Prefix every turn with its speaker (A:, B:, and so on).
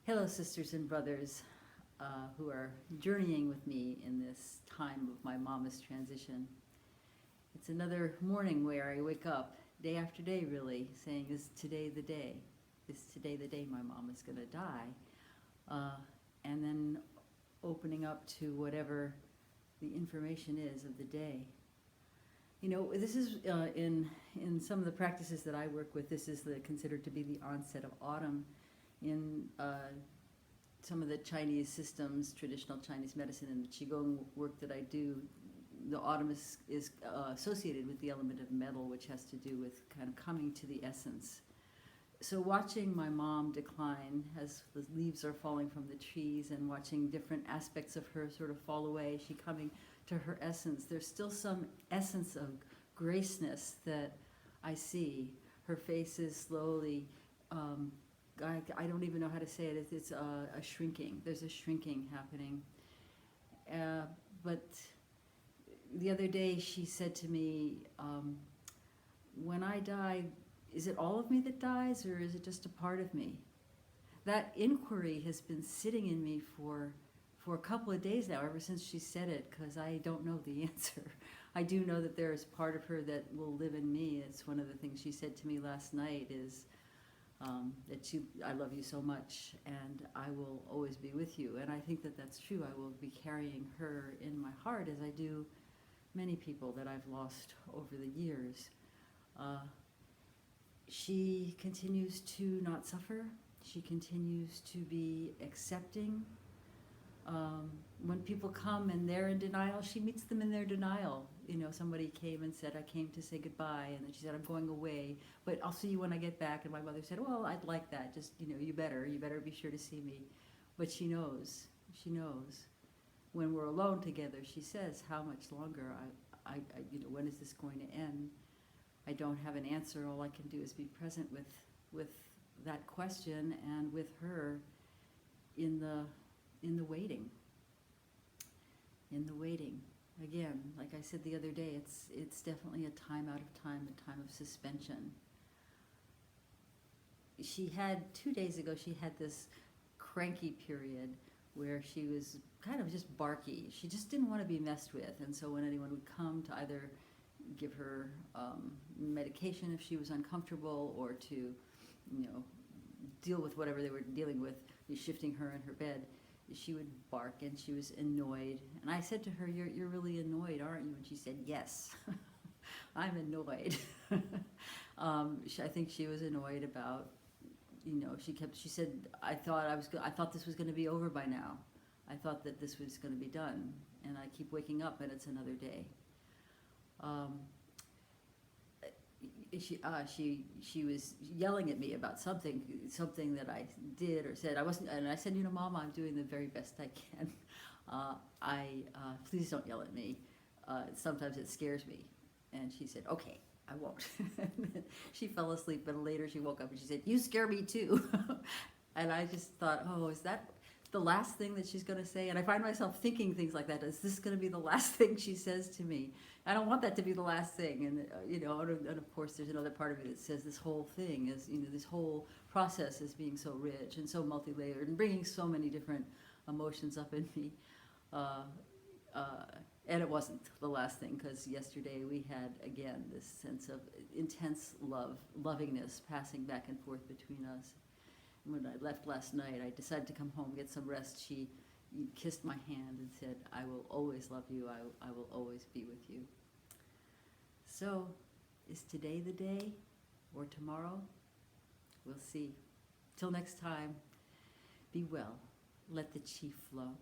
A: Hello, sisters and brothers who are journeying with me in this time of my mama's transition. It's another morning where I wake up, day after day really, saying, is today the day? Is today the day my mom is going to die? And then opening up to whatever the information is of the day. You know, this is in some of the practices that I work with, this is considered to be the onset of autumn. In some of the Chinese systems, traditional Chinese medicine and the Qigong work that I do, the autumn is associated with the element of metal, which has to do with kind of coming to the essence. So watching my mom decline as the leaves are falling from the trees and watching different aspects of her sort of fall away, she coming to her essence, there's still some essence of graceness that I see. Her face is slowly I don't even know how to say it. It's a shrinking. There's a shrinking happening. But the other day she said to me, when I die, is it all of me that dies or is it just a part of me? That inquiry has been sitting in me for a couple of days now, ever since she said it, because I don't know the answer. I do know that there is part of her that will live in me. It's one of the things she said to me last night is, I love you so much and I will always be with you. And I think that that's true. I will be carrying her in my heart as I do many people that I've lost over the years. She continues to not suffer. She continues to be accepting. When people come and they're in denial, she meets them in their denial. You know, somebody came and said, I came to say goodbye, and then she said, I'm going away, but I'll see you when I get back. And my mother said, well, I'd like that, just, you know, you better be sure to see me. But she knows. When we're alone together, she says, how much longer? You know, when is this going to end? I don't have an answer. All I can do is be present with that question and with her in the waiting. In the waiting. Again, like I said the other day, it's definitely a time out of time, a time of suspension. She had, 2 days ago, she had this cranky period where she was kind of just barky. She just didn't want to be messed with. And so when anyone would come to either give her medication if she was uncomfortable or to, you know, deal with whatever they were dealing with, shifting her in her bed, she would bark and she was annoyed. And I said to her, you're really annoyed, aren't you? And she said, yes, I'm annoyed. I think she was annoyed about, you know, she said, I thought this was going to be over by now. I thought that this was going to be done. And I keep waking up and it's another day. She was yelling at me about something that I did or said. I wasn't, and I said, you know, Mama, I'm doing the very best I can. Please don't yell at me. Sometimes it scares me. And she said, okay, I won't. She fell asleep, but later she woke up and she said, you scare me too. And I just thought, oh, is that the last thing that she's going to say? And I find myself thinking things like that. Is this going to be the last thing she says to me? I don't want that to be the last thing. And, you know, and of course there's another part of it that says this whole thing is, you know, this whole process is being so rich and so multi-layered and bringing so many different emotions up in me. And it wasn't the last thing, because yesterday we had, again, this sense of intense lovingness passing back and forth between us. And when I left last night, I decided to come home, get some rest. She kissed my hand and said, I will always love you. I will always be with you. So, is today the day or tomorrow? We'll see. Till next time, be well. Let the chi flow.